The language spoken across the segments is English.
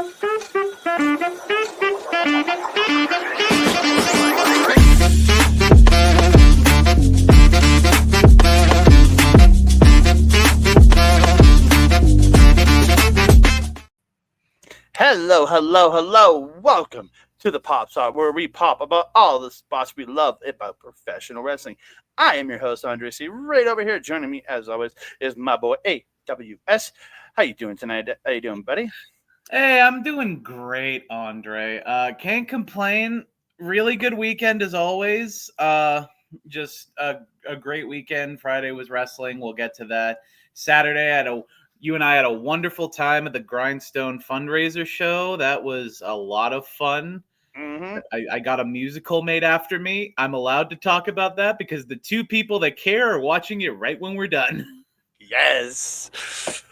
Hello. Welcome to the Pop Spot, where we pop about all the spots we love about professional wrestling. I am your host, Andre C. Right over here, joining me, as always, is my boy, AWS. How you doing tonight? How you doing, buddy? Hey, I'm doing great, Andre. Can't complain. Really good weekend as always. Just a great weekend. Friday was wrestling. We'll get to that. Saturday, you and I had a wonderful time at the Grindstone fundraiser show. That was a lot of fun. Mm-hmm. I got a musical made after me. I'm allowed to talk about that because the two people that care are watching it right when we're done. Yes.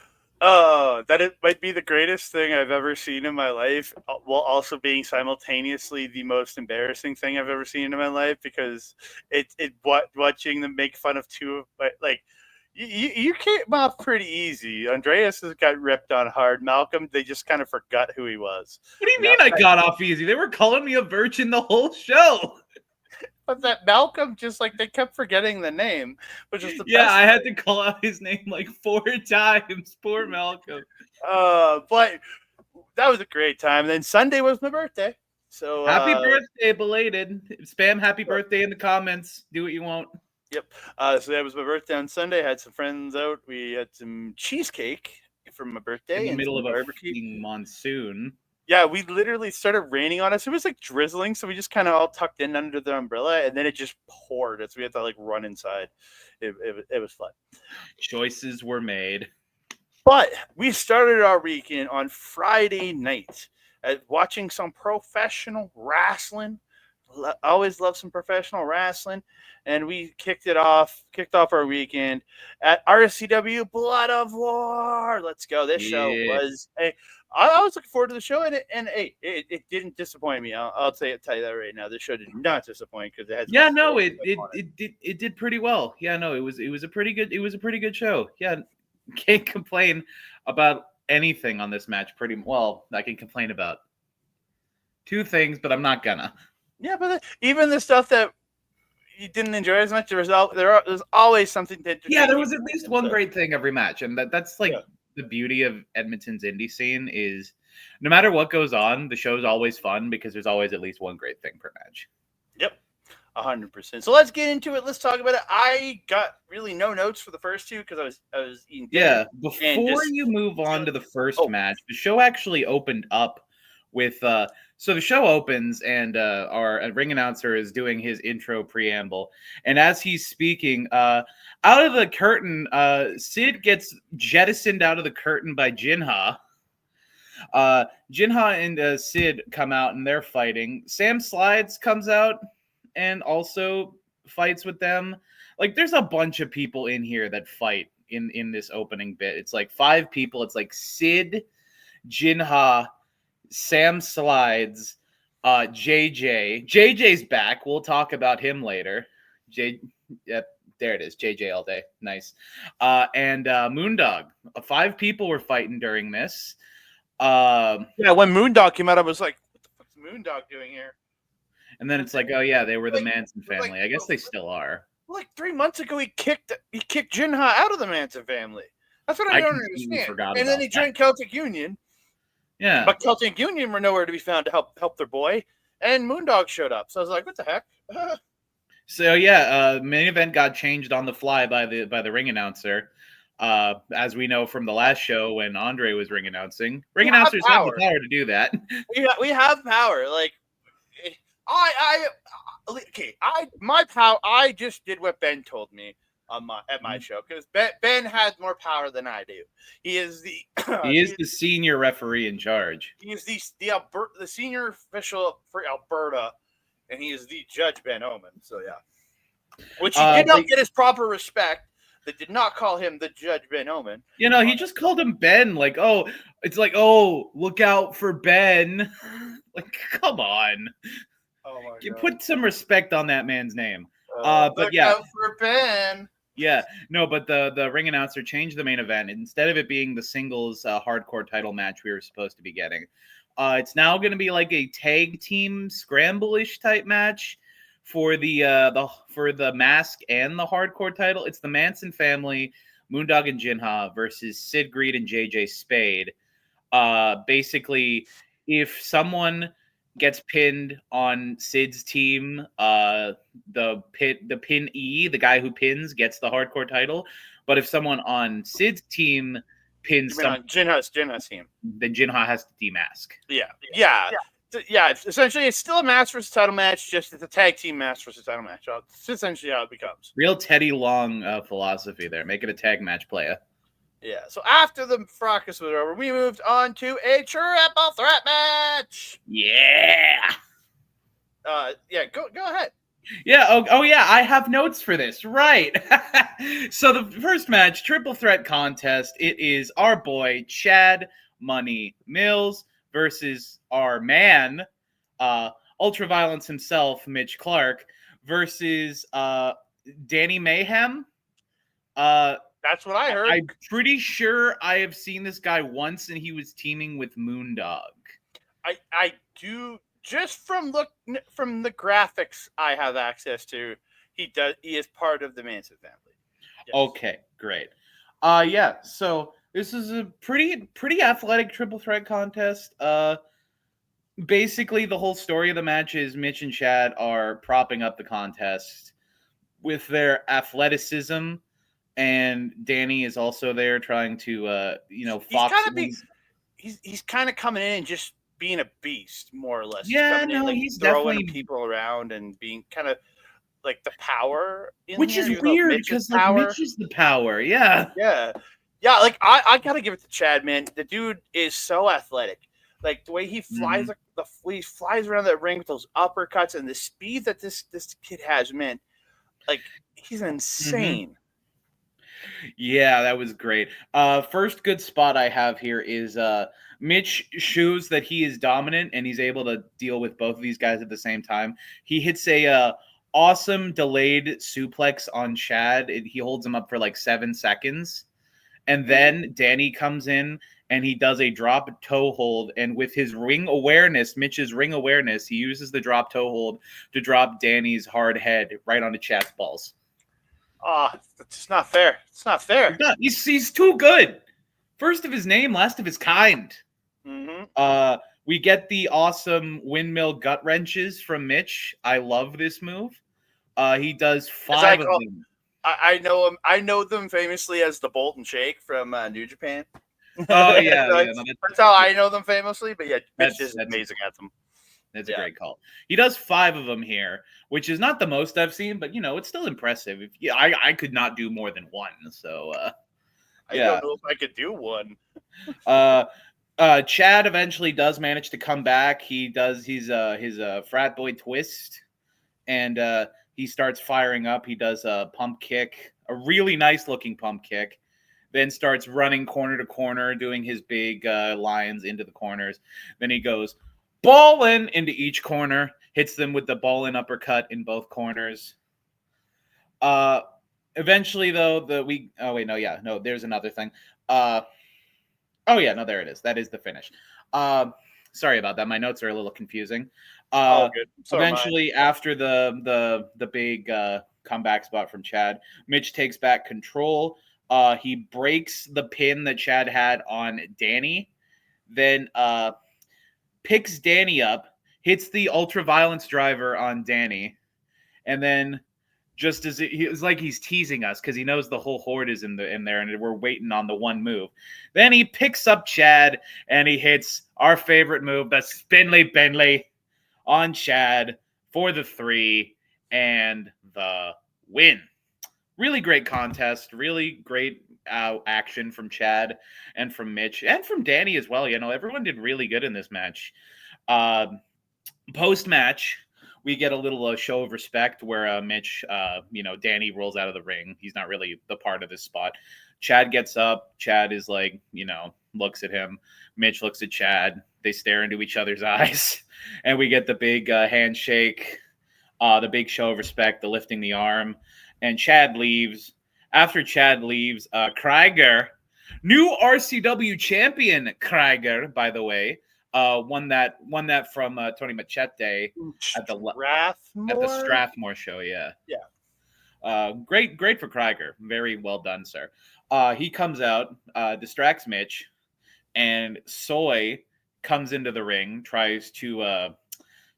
That it might be the greatest thing I've ever seen in my life, while also being simultaneously the most embarrassing thing I've ever seen in my life, because watching them make fun of two of my, like, you came off pretty easy. Andreas has got ripped on hard. Malcolm, they just kind of forgot who he was. What do you mean I got off easy? They were calling me a virgin the whole show. But that Malcolm, just like, they kept forgetting the name, which is the best. I had to call out his name like 4 times. Poor Malcolm. But that was a great time. Then Sunday was my birthday. So happy birthday, belated. Spam happy birthday in the comments. Do what you want. Yep. So that was my birthday on Sunday. I had some friends out. We had some cheesecake for my birthday. In the middle of a freaking monsoon. Yeah, we literally started raining on us. It was like drizzling, so we just kind of all tucked in under the umbrella, and then it just poured. So we had to like run inside. It was fun. Choices were made. But we started our weekend on Friday night watching some professional wrestling. Always love some professional wrestling, and we kicked off our weekend at RCW Blood of War. Let's go! This show was I was looking forward to the show, and it didn't disappoint me. I'll tell you that right now. This show did not disappoint because it had it did pretty well. Yeah, no, it was a pretty good show. Yeah, can't complain about anything on this match. Pretty well, I can complain about 2 things, but I'm not gonna. Yeah, but even the stuff that you didn't enjoy as much, there's always something to. Yeah, there was at least one great thing every match, and that's like the beauty of Edmonton's indie scene is no matter what goes on, the show's always fun because there's always at least one great thing per match. Yep, 100%. So let's get into it. Let's talk about it. I got really no notes for the first 2 because I was eating dinner. Yeah, before you move on to the first match, the show actually opened up with so the show opens and our ring announcer is doing his intro preamble, and as he's speaking, out of the curtain, Sid gets jettisoned out of the curtain by Ginha. Ginha and Sid come out and they're fighting. Sam Slides comes out and also fights with them. Like, there's a bunch of people in here that fight in this opening bit. It's like 5 people. It's like Sid, Ginha, Sam Slides, JJ. JJ's back. We'll talk about him later. Yep, there it is. JJ all day. Nice. And Moondog. 5 people were fighting during this. Yeah, when Moondog came out, I was like, what the fuck's Moondog doing here? And then it's like, oh yeah, they were the Manson family. Like, I guess they still are. Like 3 months ago, he kicked Ginha out of the Manson family. That's what I don't understand. And then he joined Celtic Union. Yeah, but Celtic Union were nowhere to be found to help their boy, and Moondog showed up. So I was like, "What the heck?" So yeah, main event got changed on the fly by the ring announcer, as we know from the last show when Andre was ring announcing. Ring announcers have the power to do that. We have power. Like my power. I just did what Ben told me at my show because Ben has more power than I do. He is the senior referee in charge. He is the senior official for Alberta, and he is the Judge Ben Omen. So yeah, which he did not get his proper respect. They did not call him the Judge Ben Omen. You know, he just called him Ben. Like, oh, it's like, oh, look out for Ben. Like, come on. Oh my God. Put some respect on that man's name. But yeah, out for Ben. Yeah, no, but the ring announcer changed the main event. Instead of it being the singles hardcore title match we were supposed to be getting, it's now going to be like a tag team scramble-ish type match for the mask and the hardcore title. It's the Manson family, Moondog and Ginha versus Sid Greed and JJ Spade. Basically, if someone gets pinned on Sid's team, the pin E, the guy who pins, gets the hardcore title. But if someone on Sid's team pins You mean on Ginha's team? then Ginha has to demask. Yeah. Essentially, it's still a match versus title match, just it's a tag team match versus title match. That's essentially how it becomes. Real Teddy Long philosophy there. Make it a tag match, playa. Yeah. So after the fracas was over, we moved on to a triple threat match. Yeah. Yeah. Go ahead. Yeah. Oh, yeah. I have notes for this. Right. So the first match, triple threat contest. It is our boy Chad Money Millz versus our man, Ultraviolence himself, Mitch Clarke, versus Danny Mayhem. That's what I heard. I'm pretty sure I have seen this guy once, and he was teaming with Moondog. I do, just from the graphics I have access to. He is part of the Manson family. Yes. Okay, great. Yeah. So this is a pretty athletic triple threat contest. Basically, the whole story of the match is Mitch and Chad are propping up the contest with their athleticism, and Danny is also there trying to, fox. He's kind of coming in and just being a beast, more or less. Yeah, he's throwing people around and being kind of like the power. Which is weird because Mitch is the power. Yeah. Like I gotta give it to Chad, man. The dude is so athletic. Like the way he flies, he flies around that ring with those uppercuts and the speed that this kid has, man. Like he's insane. Yeah, that was great. First good spot I have here is Mitch shows that he is dominant and he's able to deal with both of these guys at the same time. He hits a awesome delayed suplex on Chad. He holds him up for like 7 seconds. And then Danny comes in and he does a drop toe hold. And with his Mitch's ring awareness, he uses the drop toe hold to drop Danny's hard head right onto Chad's balls. It's just not fair. It's not fair. He's too good. First of his name, last of his kind. Mm-hmm. We get the awesome windmill gut wrenches from Mitch. I love this move. He does 5 of them. I know him. I know them famously as the Bolt and Shake from New Japan. Oh yeah, that's how I know them famously. But yeah, Mitch is amazing at them. That's a great call. He does 5 of them here, which is not the most I've seen, but it's still impressive. I could not do more than 1. So I don't know if I could do 1. Chad eventually does manage to come back. He does his frat boy twist, and he starts firing up. He does a pump kick, a really nice looking pump kick. Then starts running corner to corner, doing his big lines into the corners. Then he goes ball-in into each corner, hits them with the ball-in uppercut in both corners. Eventually, though, there's another thing. There it is. That is the finish. Sorry about that. My notes are a little confusing. Good. Eventually, after the big comeback spot from Chad, Mitch takes back control. He breaks the pin that Chad had on Danny, then picks Danny up, hits the ultra-violence driver on Danny, and then just as it's like he's teasing us because he knows the whole horde is in there and we're waiting on the one move. Then he picks up Chad and he hits our favorite move, the Spindly Bentley on Chad for the 3 and the win. Really great contest, really great action from Chad and from Mitch and from Danny as well. Everyone did really good in this match. Post-match, we get a little show of respect where Mitch, Danny rolls out of the ring. He's not really the part of this spot. Chad gets up. Chad is like, looks at him. Mitch looks at Chad. They stare into each other's eyes. And we get the big handshake, the big show of respect, the lifting the arm. And Chad leaves. After Chad leaves, Krieger, new RCW champion Krieger, by the way, won that from Tony Machete at the Strathmore? Strathmore show. Yeah. Great for Krieger. Very well done, sir. He comes out, distracts Mitch, and Soy comes into the ring, tries to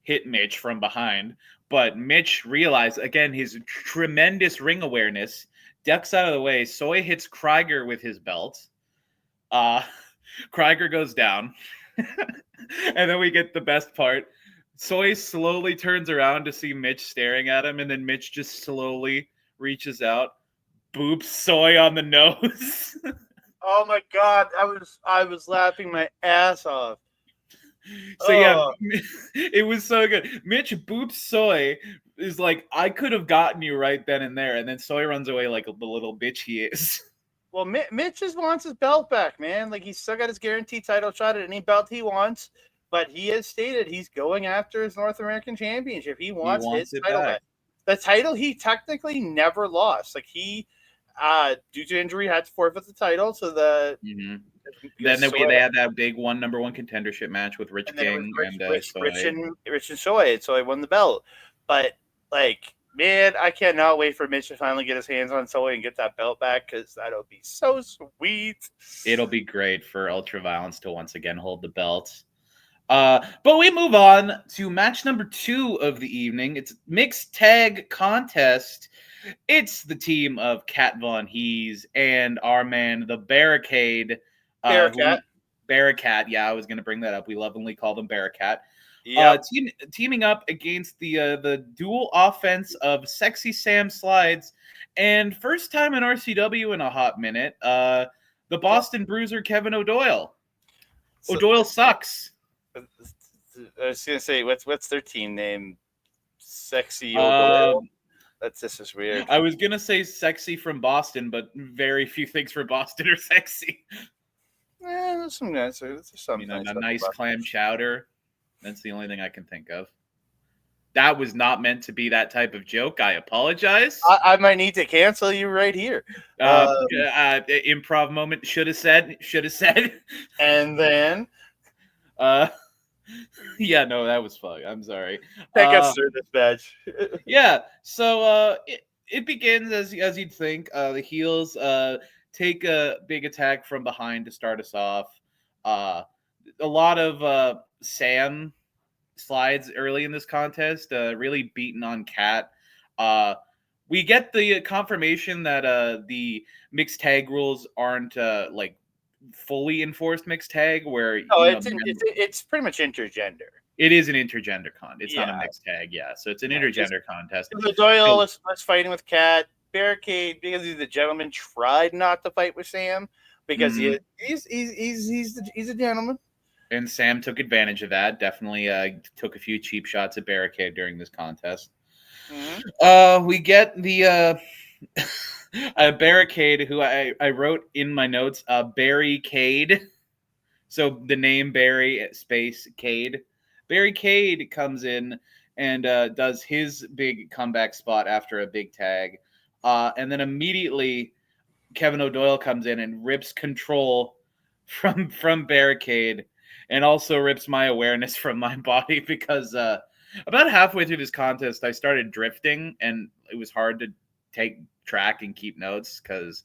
hit Mitch from behind, but Mitch realized, again, his tremendous ring awareness, ducks out of the way. Soy hits Krieger with his belt. Krieger goes down. And then we get the best part. Soy slowly turns around to see Mitch staring at him, and then Mitch just slowly reaches out, boops Soy on the nose. Oh my god, I was laughing my ass off. So yeah, it was so good. Mitch boops Soy, is like, I could have gotten you right then and there, and then Soy runs away like the little bitch he is. Well, Mitch just wants his belt back, man. Like, he's still got his guaranteed title shot at any belt he wants, but he has stated he's going after his North American Championship. He wants his title back. The title he technically never lost. Like, he, due to injury, had to forfeit the title. So Then they had that big number one contendership match with Rich King and Soy. And Soy won the belt. But, like, man, I cannot wait for Mitch to finally get his hands on Soy and get that belt back, because that'll be so sweet. It'll be great for Ultraviolence to once again hold the belt. But we move on to match number 2 of the evening. It's mixed tag contest. It's the team of Kat Von Heez and our man, the Barricade. BarriKat. Yeah, I was going to bring that up. We lovingly call them BarriKat. Yep. Teaming up against the dual offense of Sexy Sam Slides and first time in RCW in a hot minute, the Boston Bruiser Kevin O'Doyle. O'Doyle sucks. I was gonna say, what's their team name? Sexy O'Doyle. This is weird. I was gonna say Sexy from Boston, but very few things for Boston are sexy. There's some nice. There's some a nice clam chowder. That's the only thing I can think of. That was not meant to be that type of joke. I apologize. I might need to cancel you right here. Improv moment. Should have said. And then. Yeah, no, that was fun. I'm sorry. Take us through this match. Yeah. So it begins as you'd think. The heels take a big attack from behind to start us off. A lot of Sam slides early in this contest, really beating on Kat. We get the confirmation that the mixed tag rules aren't like fully enforced mixed tag, where it's pretty much intergender. It is an intergender It's not a mixed tag, yeah. So it's an intergender contest. The Doyle was fighting with Kat. Barricade, because he's a gentleman, tried not to fight with Sam because he's a gentleman. And Sam took advantage of that. Definitely took a few cheap shots at Barricade during this contest. Mm-hmm. We get the Barricade, who I wrote in my notes, Barricade. So the name Barry space Cade. Barricade comes in and does his big comeback spot after a big tag. And then immediately Kevin O'Doyle comes in and rips control from Barricade, and also rips my awareness from my body, because about halfway through this contest, I started drifting, and it was hard to take track and keep notes, because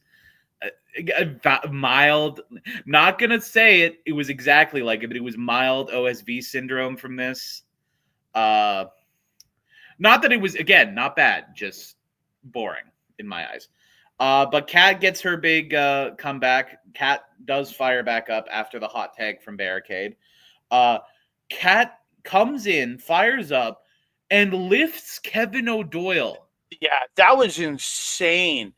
mild, not going to say it was exactly like it, but it was mild OSV syndrome from this. Not that it was, again, not bad, just boring in my eyes. But Kat gets her big comeback. Kat does fire back up after the hot tag from Barricade. Kat comes in, fires up, and lifts Kevin O'Doyle. Yeah, that was insane.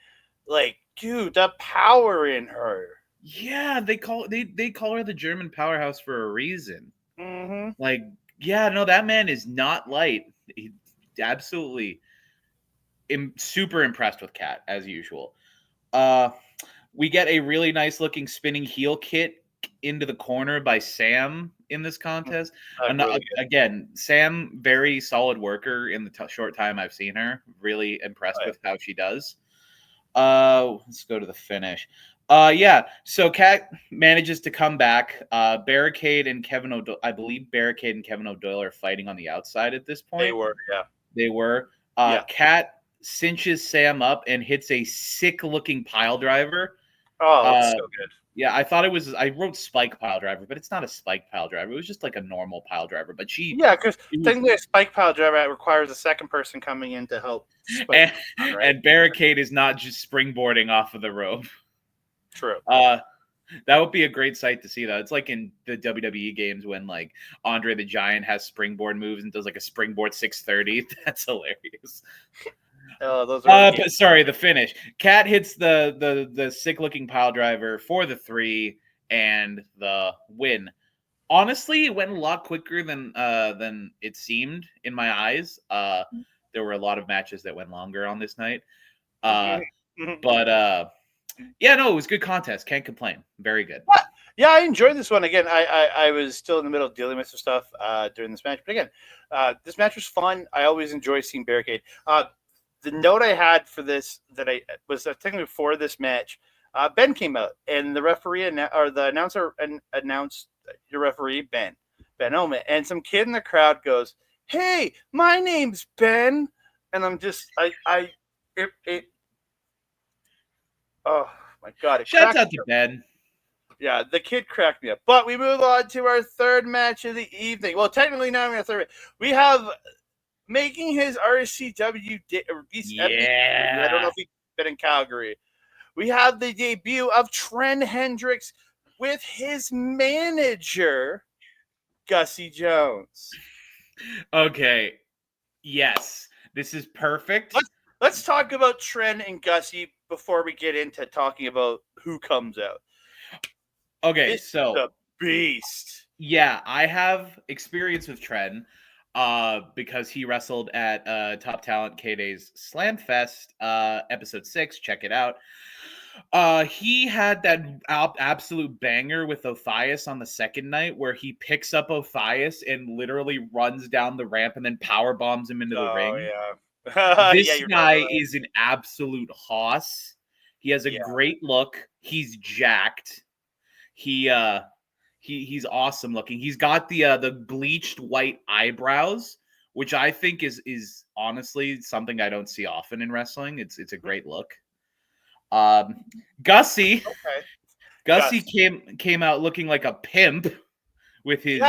Like, dude, the power in her. Yeah, they call her the German powerhouse for a reason. Mm-hmm. Like, yeah, no, that man is not light. He absolutely. Super impressed with Kat, as usual. We get a really nice looking spinning heel kick into the corner by Sam in this contest. Again, Sam, very solid worker in the short time I've seen her. Really impressed with how she does. Let's go to the finish. Yeah. So Cat manages to come back. Barricade and Kevin O'Doyle, I believe Barricade and Kevin O'Doyle are fighting on the outside at this point. They were, yeah. They were. Yeah. Cat cinches Sam up and hits a sick-looking pile driver. Oh, it's so good. Yeah, I thought it was. I wrote spike pile driver, but it's not a spike pile driver. It was just like a normal pile driver. But because technically a spike pile driver requires a second person coming in to help. And Barricade is not just springboarding off of the rope. True. That would be a great sight to see, though. It's like in the WWE games when like Andre the Giant has springboard moves and does like a springboard 630. That's hilarious. Those are but sorry, the finish. Cat hits the sick looking pile driver for the 3 and the win. Honestly, it went a lot quicker than it seemed in my eyes. There were a lot of matches that went longer on this night. But yeah, no, it was a good contest. Can't complain. Very good. Yeah, I enjoyed this one. Again, I was still in the middle of dealing with some stuff during this match. But again, this match was fun. I always enjoy seeing Barricade. The note I had for this that I was technically before this match, Ben came out and the referee or the announcer announced your referee Ben Omen, and some kid in the crowd goes, "Hey, my name's Ben," and I'm just oh my god! Shouts out to Ben. Yeah, the kid cracked me up. But we move on to our third match of the evening. Well, technically not even our third. We have making his RCW debut. I don't know if he's been in Calgary. We have the debut of Tren Hendrix with his manager, Gussy Jones. Okay. Yes. This is perfect. Let's talk about Tren and Gussy before we get into talking about who comes out. Okay, so the beast. Yeah, I have experience with Tren. Because he wrestled at Top Talent K-Day's Slam Fest, episode 6. Check it out. He had that absolute banger with Othias on the second night where he picks up Othias and literally runs down the ramp and then power bombs him into the ring. Yeah. This guy is an absolute hoss. He has a great look. He's jacked. He's awesome looking. He's got the bleached white eyebrows, which I think is honestly something I don't see often in wrestling. It's a great look. Gussy came out looking like a pimp with his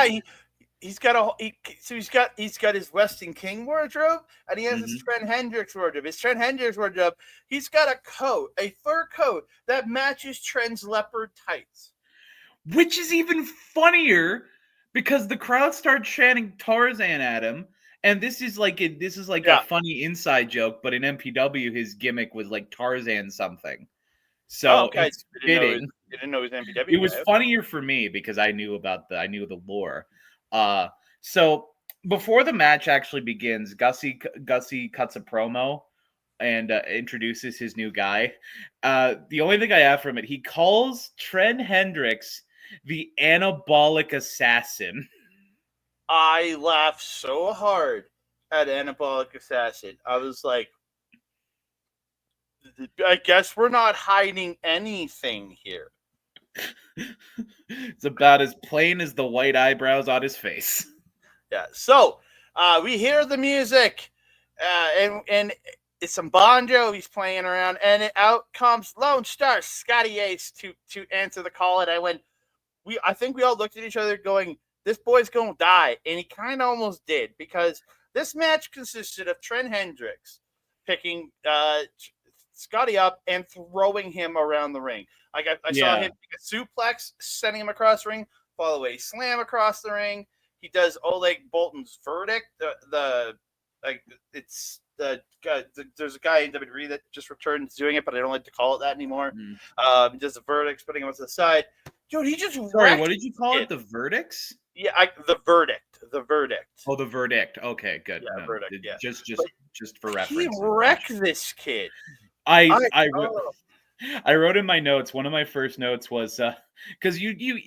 he's got his Weston King wardrobe and he has his Tren Hendrix wardrobe. His Tren Hendrix wardrobe, he's got a fur coat that matches Tren's leopard tights. Which is even funnier because the crowd starts chanting Tarzan at him, and this is like a funny inside joke. But in MPW, his gimmick was like Tarzan something. So it's fitting. Didn't know it was MPW. It was funnier for me because I knew the lore. So before the match actually begins, Gussy cuts a promo and introduces his new guy. The only thing I have from it, he calls Tren Hendrix the anabolic assassin. I laughed so hard at anabolic assassin. I was like, I guess we're not hiding anything here. It's about as plain as the white eyebrows on his face. Yeah. So we hear the music, and it's some Bon Jovi's playing around, and out comes Lone Star Scotty Ace to answer the call. And I think we all looked at each other going, this boy's going to die. And he kind of almost did, because this match consisted of Tren Hendrix picking Scotty up and throwing him around the ring. I saw him pick a suplex, sending him across the ring, follow a slam across the ring. He does Oleg Bolton's verdict. There's a guy in WWE that just returned doing it, but I don't like to call it that anymore. Does the verdicts, putting him to the side. Dude, he just Sorry, what did you call it? The verdicts? Yeah, the verdict. The verdict. Oh, the verdict. Okay, good. Yeah, verdict. Yeah, just for reference. He wrecked this kid. I wrote in my notes. One of my first notes was because you.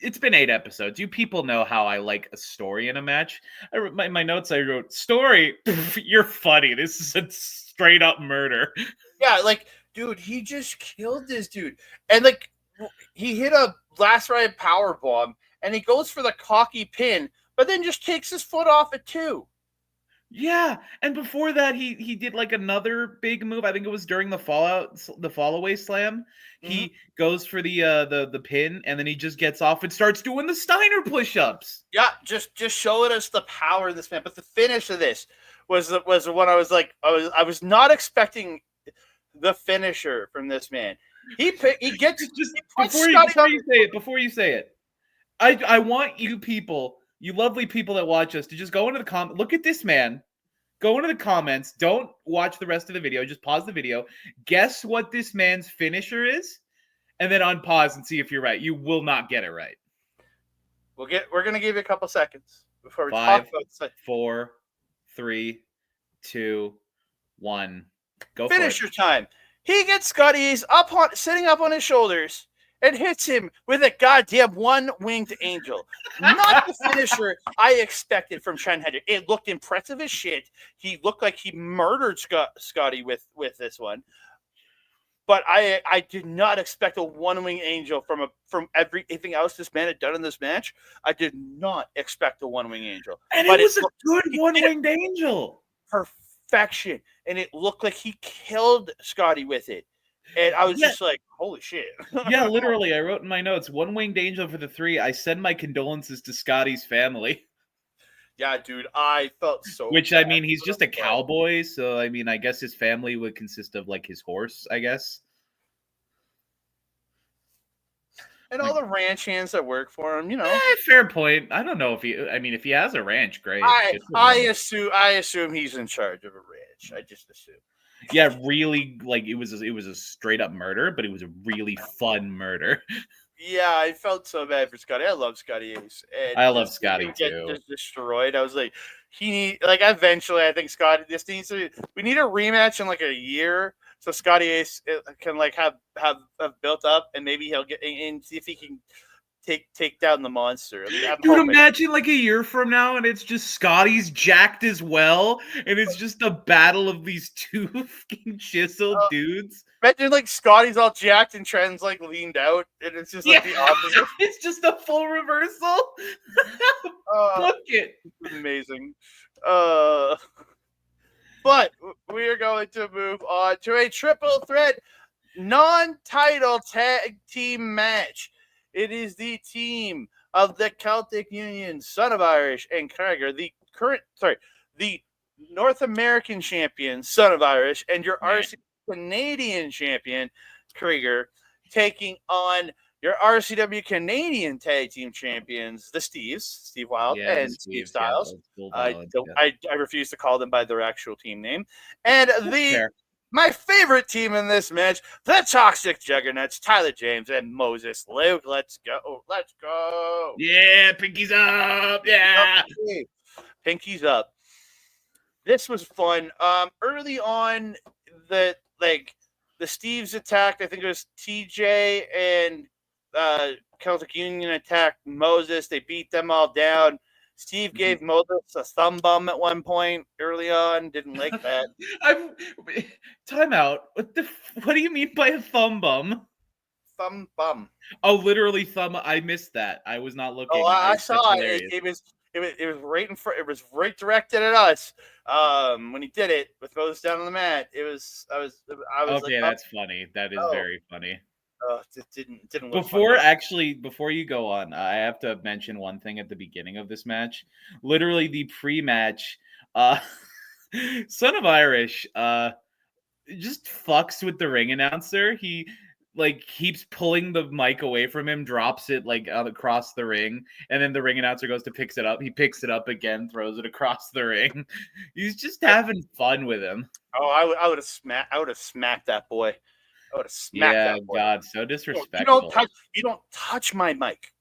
It's been 8 episodes. You people know how I like a story in a match. My notes. I wrote story. You're funny. This is a straight up murder. Yeah, like dude, he just killed this dude. And like he hit a last ride power bomb and he goes for the cocky pin, but then just takes his foot off it too. Yeah, and before that, he did like another big move. I think it was during the fallaway slam. He goes for the pin, and then he just gets off and starts doing the Steiner push-ups. Yeah, just showing us the power of this man. But the finish of this was the one I was like, I was not expecting the finisher from this man. He gets just he before you say it. I want you people, you lovely people that watch us, to just go into the comments. Look at this man. Go into the comments. Don't watch the rest of the video. Just pause the video. Guess what this man's finisher is, and then unpause and see if you're right. You will not get it right. We're gonna give you a couple seconds before we 5, talk about 4, 3, 2, 1. Go finisher for it. time. He gets Scotty's sitting up on his shoulders and hits him with a goddamn one-winged angel. Not the finisher I expected from Tren Hendrix. It looked impressive as shit. He looked like he murdered Scotty with this one. But I did not expect a one-winged angel from everything else this man had done in this match. I did not expect a one-winged angel. And it was a good one-winged angel. Perfection. And it looked like he killed Scotty with it. And I was just like, holy shit. Yeah, literally. I wrote in my notes, one-winged angel for the 3. I send my condolences to Scotty's family. Yeah, dude, I felt so Which, I mean, he's just a cowboy, so, I mean, I guess his family would consist of, like, his horse, I guess. And all the ranch hands that work for him, you know. Fair point. I don't know if if he has a ranch, great. I assume he's in charge of a ranch. I just assume. Yeah, really, like, it was a straight-up murder, but it was a really fun murder. Yeah, I felt so bad for Scotty. I love Scotty Ace. And I love Scotty too. Just destroyed. I was like, eventually, I think Scotty. We need a rematch in like a year, so Scotty Ace can like have built up, and maybe he'll get in, see if he can take down the monster. Dude, imagine like a year from now, and it's just Scotty's jacked as well, and it's just a battle of these two fucking chiseled dudes. Imagine like Scotty's all jacked and Tren's like leaned out, and it's just like the opposite. It's just a full reversal. Book it. Amazing. But we are going to move on to a triple threat non-title tag team match. It is the team of the Celtic Union, Son of Irish, and Clarke, the North American champion, Son of Irish, and your RCW Canadian champion, Krieger, taking on your RCW Canadian tag team champions, the Steves, Steve Wild and Steve Styles. I refuse to call them by their actual team name. And my favorite team in this match, the Toxic Juggernaughts, Tyler James and Moses Luke. Let's go. Yeah, pinkies up. Yeah. Okay. Pinkies up. This was fun. Early on, the Steves attacked. I think it was TJ and Celtic Union attacked Moses. They beat them all down. Steve gave Moses a thumb bum at one point early on. Didn't like that. Time out. What do you mean by a thumb bum? Thumb bum. Oh, literally thumb. I missed that. I was not looking. Oh, I saw it. It was right in front. It was right directed at us. When he did it with Moses down on the mat, I was okay, that's funny. That is very funny. It didn't look funny. Before you go on, I have to mention one thing at the beginning of this match. Literally the pre-match, Son of Irish just fucks with the ring announcer. He keeps pulling the mic away from him, drops it across the ring, and then the ring announcer goes to picks it up. He picks it up again, throws it across the ring. He's just having fun with him. Oh, I would have smacked that boy. I would have smacked that boy. God, so disrespectful. You don't touch my mic.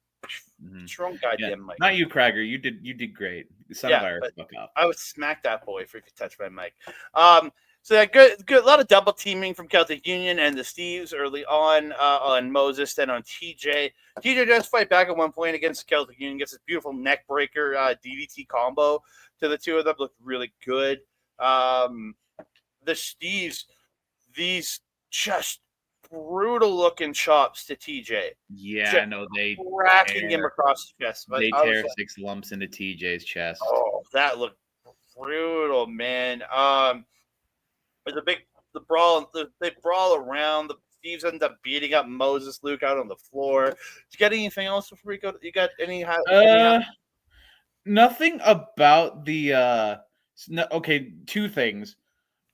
Strong goddamn mic. Not you, Clarke. You did great. Son of Irish, fuck up. I would smack that boy if he could touch my mic. So that good, a lot of double teaming from Celtic Union and the Steves early on Moses, then on TJ. TJ does fight back at one point against Celtic Union, gets this beautiful neck breaker DDT combo to the two of them. Looked really good. The Steves, these just brutal looking chops to TJ. Yeah, no, they cracking him across the chest. But they I was tear like, 6 lumps into TJ's chest. oh, that looked brutal, man. There's a big brawl. They brawl around. The Thieves end up beating up Moses Luke out on the floor. Did you get anything else before we go? You got any? Nothing about the okay, 2 things.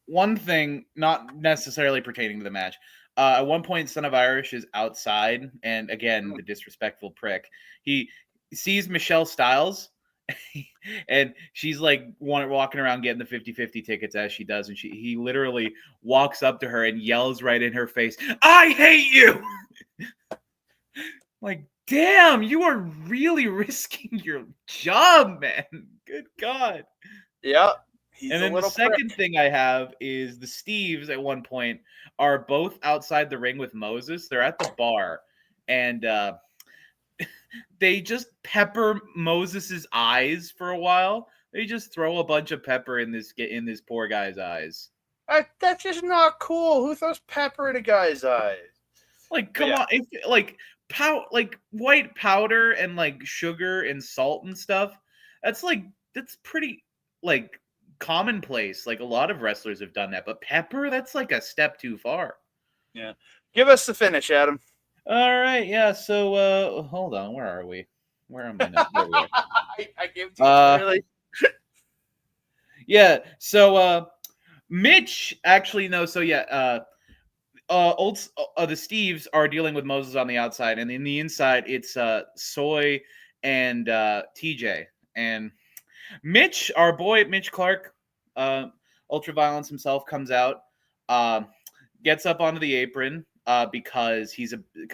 One thing, not necessarily pertaining to the match. At one point, Son of Irish is outside, and again, the disrespectful prick. He sees Michelle Stiles, and she's like walking around getting the 50-50 tickets as she does, and he literally walks up to her and yells right in her face, "I hate you!" Like, damn, you are really risking your job, man. Good God. Yeah. And then the second thing I have is the Steves at one point are both outside the ring with Moses. They're at the bar, and they just pepper Moses's eyes for a while. They just throw a bunch of pepper in this poor guy's eyes. That's just not cool. Who throws pepper in a guy's eyes? Like, come on, like white powder and like sugar and salt and stuff. That's pretty like commonplace. Like a lot of wrestlers have done that, but pepper, that's like a step too far. Yeah. Give us the finish, Adam. All right, yeah. So hold on, where are we? Where am I now? There we are. I gave it to you really. Yeah. So Mitch actually so yeah. The Steves are dealing with Moses on the outside, and in the inside, it's Soy and TJ. And Mitch, our boy Mitch Clarke, Ultraviolence himself, comes out, gets up onto the apron because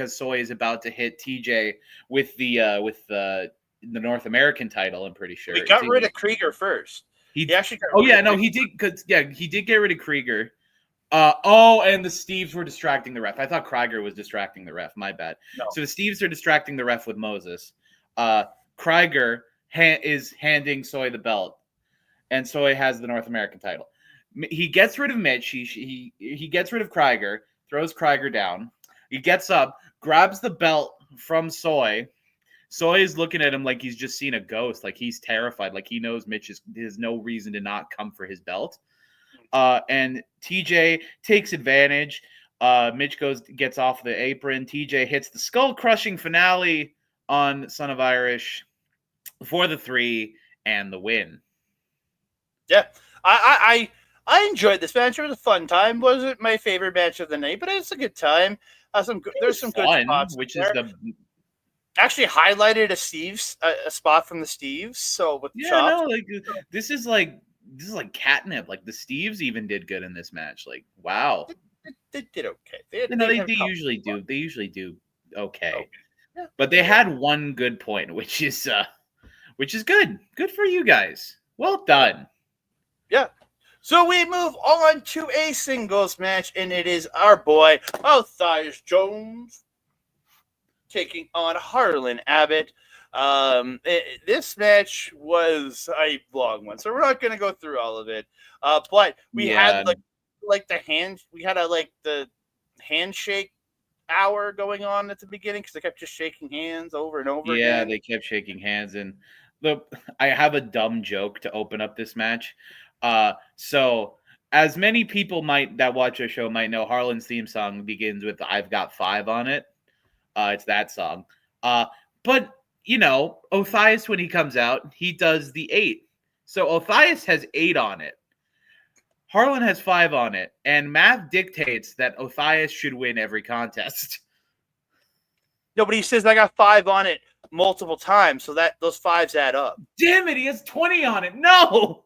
Soy is about to hit TJ with the North American title. I'm pretty sure We got rid of Krieger first. He actually got rid of Krieger. he did. He did get rid of Krieger. And the Steves were distracting the ref. I thought Krieger was distracting the ref. My bad. No. So the Steves are distracting the ref with Moses. Krieger is handing Soy the belt, and Soy has the North American title. He gets rid of Mitch. He gets rid of Krieger, throws Krieger down. He gets up, grabs the belt from Soy. Soy is looking at him like he's just seen a ghost, like he's terrified, like he knows Mitch has no reason to not come for his belt. And TJ takes advantage. Mitch gets off the apron. TJ hits the skull-crushing finale on Son of Irish for the 3 and the win. Yeah, I enjoyed this match. It was a fun time. Wasn't my favorite match of the night, but it's a good time. There's some good spots. Which there. is actually highlighted a spot from the Steves. So with chops. No, like this is like catnip. Like the Steves even did good in this match. Like, wow, they did okay. They usually do. They usually do okay. Yeah. But they had one good point, which is good. Good for you guys. Well done. Yeah. So we move on to a singles match, and it is our boy Othias Jones taking on Harlon Abbott. This match was a long one, so we're not going to go through all of it. But we had the handshake hour going on at the beginning because they kept just shaking hands over and over again. Yeah, they kept shaking hands, and I have a dumb joke to open up this match. So as many people that watch our show might know, Harlan's theme song begins with "I've Got 5 on it." It's that song. But you know, Othias, when he comes out, he does the 8. So Othias has 8 on it. Harlon has 5 on it, and math dictates that Othias should win every contest. No, but he says I got 5 on it multiple times, so that those 5s add up. Damn it, he has 20 on it. No!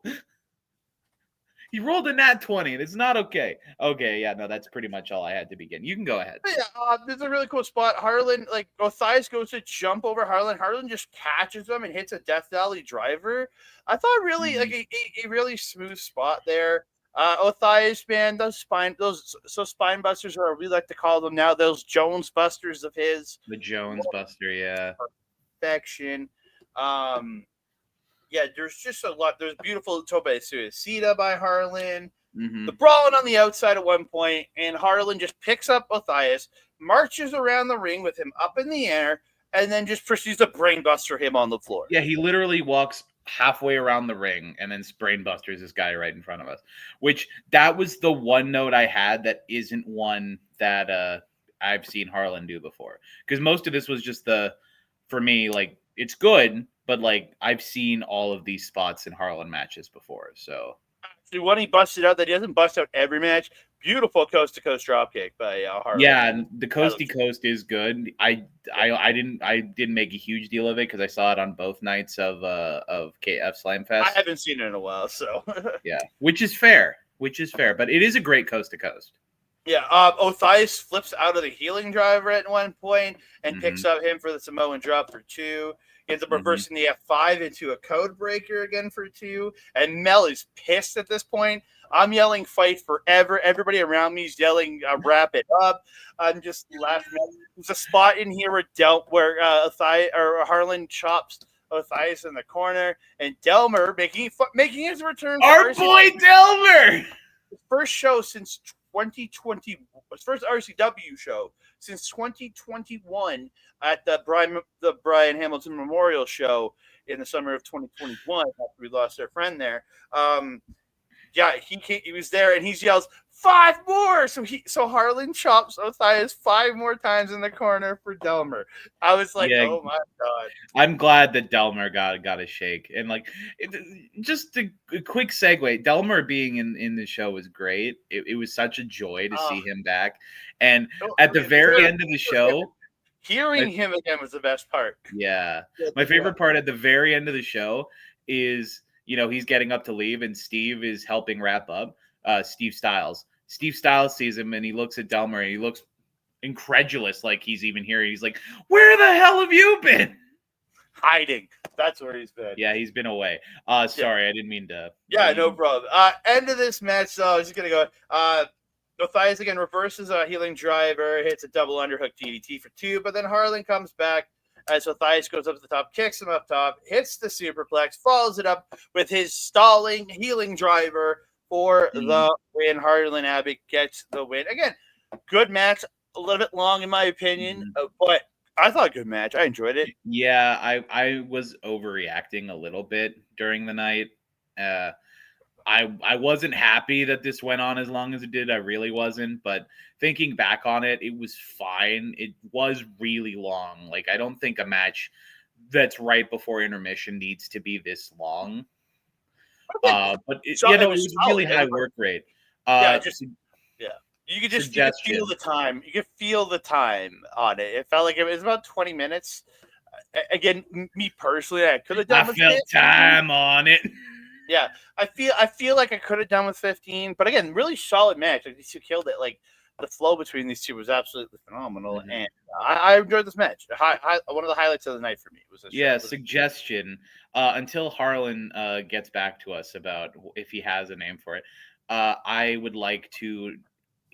He rolled a nat 20, and it's not okay. Okay, yeah, no, that's pretty much all I had to begin. You can go ahead. Yeah, this is a really cool spot. Harlon, Othias goes to jump over Harlon. Harlon just catches him and hits a Death Valley driver. I thought really, a really smooth spot there. Othias, man, those spine busters, or we like to call them now, those Jones busters of his. The Jones buster, yeah. Perfection. Yeah, there's just a lot. There's beautiful Tope Suicida by Harlon. Mm-hmm. The brawling on the outside at one point, and Harlon just picks up Othias, marches around the ring with him up in the air, and then just proceeds to brainbuster him on the floor. Yeah, he literally walks halfway around the ring and then brainbusters this guy right in front of us. Which that was the one note I had that isn't one that I've seen Harlon do before. Because most of this was just for me, like, it's good, but like I've seen all of these spots in Harlon matches before. So The one he busted out that he doesn't bust out every match. Beautiful coast to coast dropkick by Harlon. yeah, and the coasty coast is good. I didn't make a huge deal of it because I saw it on both nights of KF Slamfest. I haven't seen it in a while, so yeah, which is fair, but it is a great coast to coast. Yeah, Othias flips out of the healing driver at one point and picks up him for the Samoan drop for 2. He ends up reversing the F5 into a code breaker again for 2. And Mel is pissed at this point. I'm yelling fight forever. Everybody around me is yelling wrap it up. I'm just laughing. There's a spot in here where Harlon chops Othias in the corner, and Delmer making his return. Our boy Delmer! His first show since 2020, his first RCW show since 2021 at the Brian Hamilton Memorial Show in the summer of 2021 after we lost our friend there. He was there and he yells 5 more. So Harlon chops Othias 5 more times in the corner for Delmer. I was like, oh my god! I'm glad that Delmer got a shake. And like, just a quick segue. Delmer being in the show was great. It was such a joy to see him back. And at the very end of the show, hearing him again was the best part. Yeah, my favorite part at the very end of the show is, he's getting up to leave and Steve is helping wrap up. Steve Styles. Steve Styles sees him and he looks at Delmer and he looks incredulous, like he's even here. He's like, "Where the hell have you been?" Hiding. That's where he's been. Yeah, he's been away. Sorry, I didn't mean to. Yeah, no problem. End of this match, though. I was just gonna go. Othias again reverses a healing driver, hits a double underhook DDT for 2, but then Harlon comes back as Othias goes up to the top, kicks him up top, hits the superplex, follows it up with his stalling healing driver for the win. Harlon Abbott gets the win. Again, good match, a little bit long in my opinion, but I thought a good match. I enjoyed it. Yeah, I was overreacting a little bit during the night. I wasn't happy that this went on as long as it did. I really wasn't. But thinking back on it, it was fine. It was really long. Like, I don't think a match that's right before intermission needs to be this long. But it was really high work rate. You could just feel the time. You could feel the time on it. It felt like it was about 20 minutes. Again, me personally, I could have done with 15. Time on it. Yeah, I feel like I could have done with 15, but again, really solid match. Like, these two killed it. Like, the flow between these two was absolutely phenomenal, and I enjoyed this match. One of the highlights of the night for me was this. Suggestion. Until Harlon gets back to us about if he has a name for it, I would like to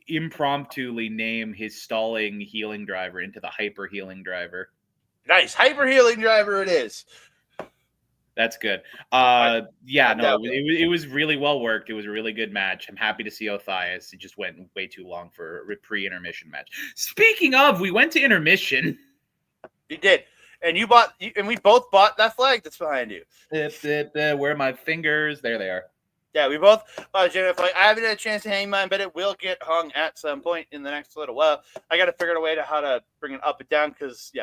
impromptuly name his stalling healing driver into the hyper healing driver. Nice, hyper healing driver it is. That's good. It was really well worked. It was a really good match. I'm happy to see Othias. It just went way too long for a pre-intermission match. Speaking of, we went to intermission. You did. And we both bought that flag that's behind you. Where are my fingers? There they are. Yeah, we both bought a Ginha flag. I haven't had a chance to hang mine, but it will get hung at some point in the next little while. I got to figure out a way to how to bring it up and down because,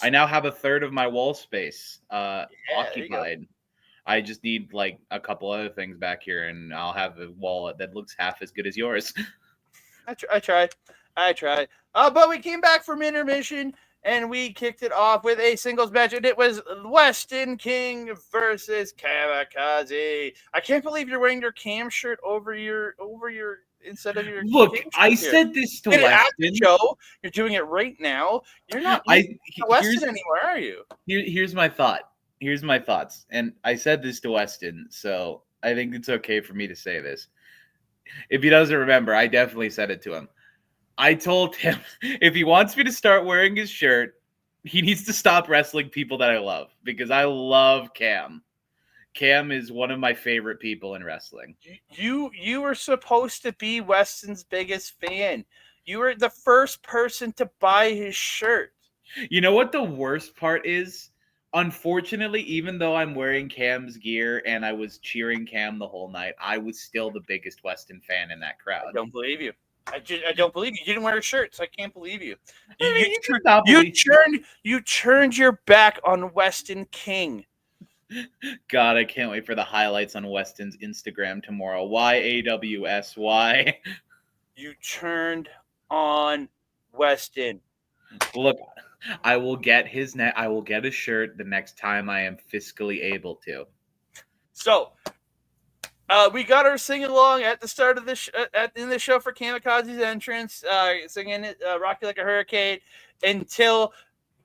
I now have a third of my wall space occupied. I just need like a couple other things back here, and I'll have a wall that looks half as good as yours. I tried. But we came back from intermission, and we kicked it off with a singles match, and it was Weston King versus Kamikaze. I can't believe you're wearing your Cam shirt over your instead of your. Look, I said this to Weston. Joe, you're doing it right now. You're not Weston anymore, are you? Here's my thought. Here's my thoughts, and I said this to Weston, so I think it's okay for me to say this. If he doesn't remember, I definitely said it to him. I told him if he wants me to start wearing his shirt, he needs to stop wrestling people that I love, because I love Cam. Cam is one of my favorite people in wrestling. You were supposed to be Weston's biggest fan. You were the first person to buy his shirt. You know what the worst part is? Unfortunately, even though I'm wearing Cam's gear and I was cheering Cam the whole night, I was still the biggest Weston fan in that crowd. I don't believe you. I don't believe you. You didn't wear a shirt, so I can't believe you. You turned your back on Weston King. God, I can't wait for the highlights on Weston's Instagram tomorrow. Why AWS? Why? You turned on Weston. Look, I will get I will get a shirt the next time I am fiscally able to. So, we got our sing along at the start of this in the show for Kamikaze's entrance, singing it "Rocky Like a Hurricane" until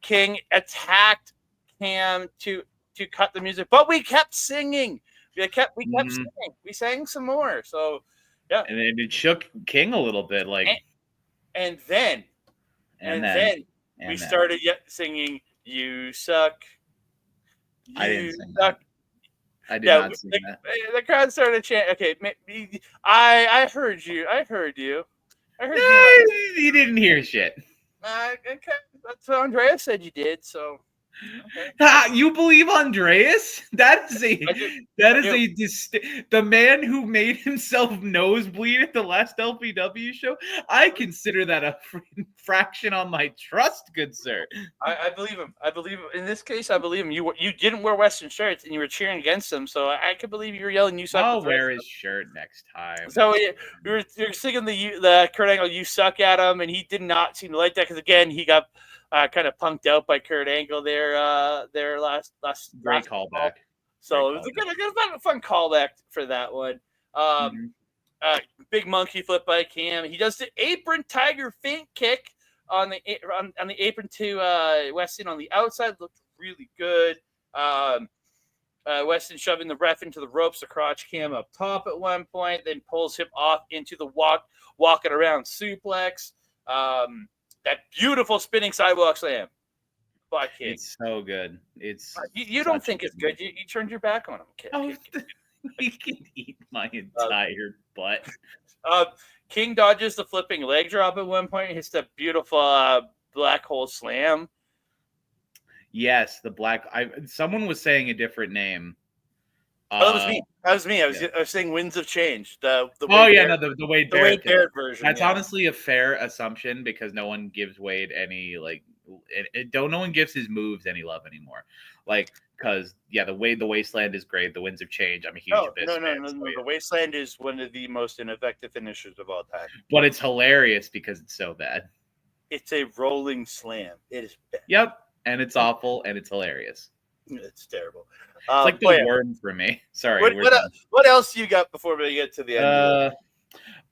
King attacked Cam to cut the music, but we kept singing. We kept singing. We sang some more. So, yeah, and it shook King a little bit, like, and then we started singing "You Suck." I didn't sing that. I did not sing that. The crowd started chanting. Okay, I heard you. I heard you. You didn't hear shit. Okay, that's what Andreas said you did. So, okay. You believe Andreas? The man who made himself nosebleed at the last LPW show. I consider that a fraction on my trust, good sir. I believe him. In this case, I believe him. You didn't wear Western shirts and you were cheering against him, so I could believe you were yelling. You suck. I'll wear his shirt next time. So you're singing the Kurt Angle "You Suck" at him, and he did not seem to like that because again he got kind of punked out by Kurt Angle there last great callback. So it was a fun callback for that one. Big monkey flip by Cam. He does the apron tiger feint kick on the apron to Weston on the outside. Looked really good. Weston shoving the ref into the ropes, the crotch Cam up top at one point, then pulls him off into the walking around suplex. That beautiful spinning sidewalk slam. It's so good. It's you don't think it's good. You turned your back on him. He can eat my entire butt. King dodges the flipping leg drop at one point. Hits the beautiful black hole slam. Yes, the black. Someone was saying a different name. That was me. I was saying Winds of Change. The Wade Barrett version. That's honestly a fair assumption because no one gives Wade any no one gives his moves any love anymore. Like, because the Wasteland is great. The Winds of Change. I'm a huge Abyss fan. No. The Wasteland is one of the most ineffective finishers of all time. But it's hilarious because it's so bad. It's a rolling slam. It is bad. Yep, and it's awful and it's hilarious. It's terrible. It's like the worm for me. Sorry. What else you got before we get to the end?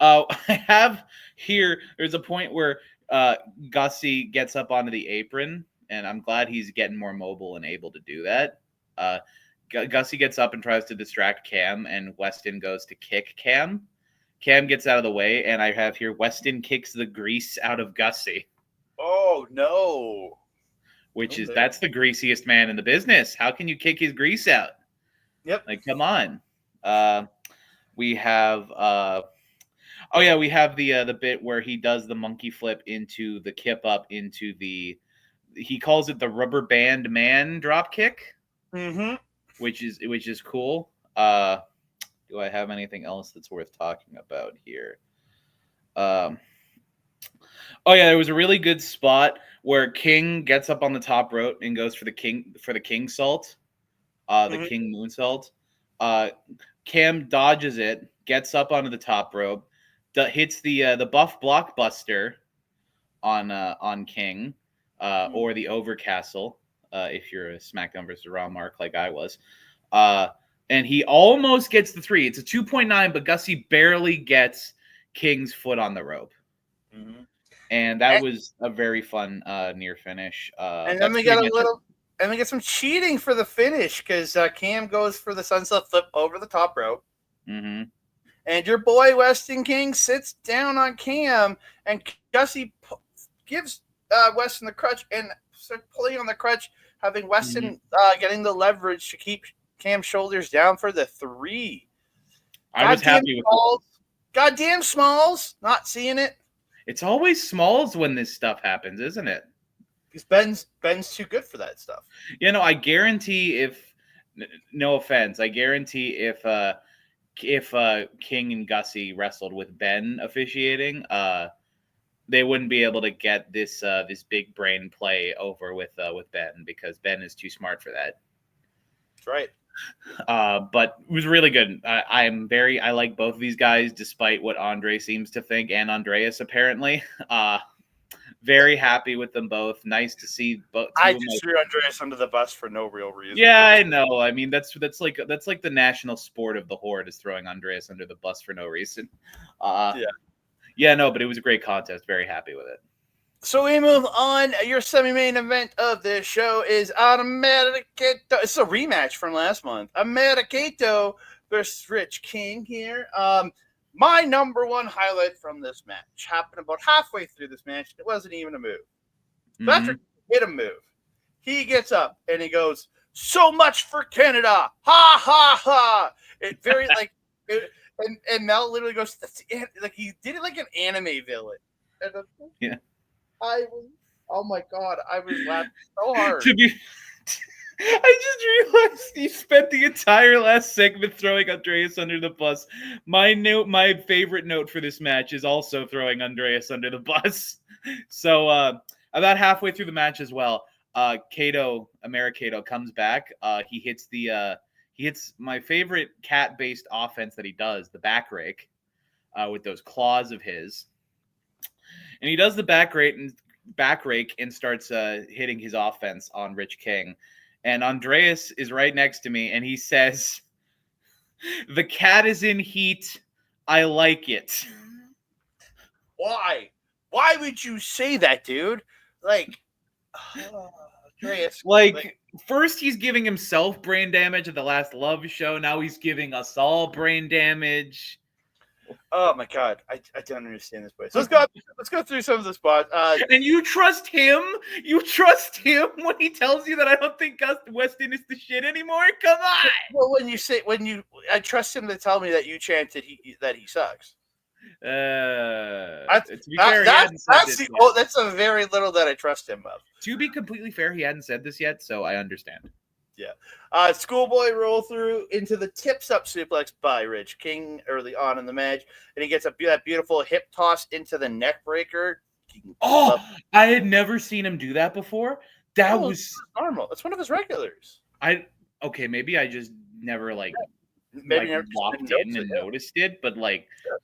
I have here. There's a point where Gussy gets up onto the apron, and I'm glad he's getting more mobile and able to do that. Gussy gets up and tries to distract Cam, and Weston goes to kick Cam. Cam gets out of the way, and I have here Weston kicks the grease out of Gussy. Oh no! That's the greasiest man in the business. How can you kick his grease out? Yep. Like, come on. We have we have the bit where he does the monkey flip into the kip up into he calls it the rubber band man drop kick. Mm-hmm. Which is cool. Do I have anything else that's worth talking about here? There was a really good spot where King gets up on the top rope and goes for the king salt, the King moonsault. Cam dodges it, gets up onto the top rope, hits the buff blockbuster on King, or the Overcastle, if you're a SmackDown vs. Raw mark like I was. And he almost gets the 3. It's a 2.9, but Gussy barely gets King's foot on the rope. Mm-hmm. And that was a very fun near finish. And then we get some cheating for the finish because Cam goes for the sunset flip over the top rope. Mm-hmm. And your boy Weston King sits down on Cam, and Gussy gives Weston the crutch and starts pulling on the crutch, having Weston getting the leverage to keep Cam shoulders down for the 3. I was happy with Smalls. Goddamn Smalls. Not seeing it. It's always Smalls when this stuff happens, isn't it? Because Ben's too good for that stuff. I guarantee no offense, I guarantee if King and Gussy wrestled with Ben officiating, they wouldn't be able to get this big brain play over with Ben, because Ben is too smart for that. That's right. But it was really good. I like both of these guys, despite what Andre seems to think, and Andreas apparently. Very happy with them both. Nice to see both. I just threw Andreas under the bus for no real reason. Yeah, I know. I mean, that's like the national sport of the Horde, is throwing Andreas under the bus for no reason. Yeah, no, but it was a great contest. Very happy with it. So we move on. Your semi-main event of this show is on AmeriKato. It's a rematch from last month. AmeriKato versus Rich King here. My number one highlight from this match happened about halfway through this match. It wasn't even a move. So after he hit a move, he gets up and he goes, "So much for Canada! Ha ha ha!" It very like, and Mel literally goes, like he did it like an anime villain. And yeah, oh my god, I was laughing so hard. I just realized he spent the entire last segment throwing Andreas under the bus. My favorite note for this match is also throwing Andreas under the bus. So about halfway through the match as well, AmeriKato comes back. He hits my favorite cat-based offense that he does, the back rake, with those claws of his. And he does the back rake and starts hitting his offense on Rich King. And Andreas is right next to me, and he says, "The cat is in heat. I like it." Why? Why would you say that, dude? Like, Andreas. Like, first he's giving himself brain damage at the last Love show. Now he's giving us all brain damage. Oh my god, I don't understand this place. Let's go through some of the spots. And you trust him? You trust him when he tells you that I don't think Weston is the shit anymore? Come on. Well, I trust him to tell me that you chanted that he sucks. To be fair, that's a very little that I trust him of. To be completely fair, he hadn't said this yet, so I understand. Yeah. Schoolboy roll through into the tips up suplex by Rich King early on in the match, and he gets that beautiful hip toss into the neck breaker. Oh, I had never seen him do that before. That was normal. It's one of his regulars. Maybe I just never never walked in and noticed it, but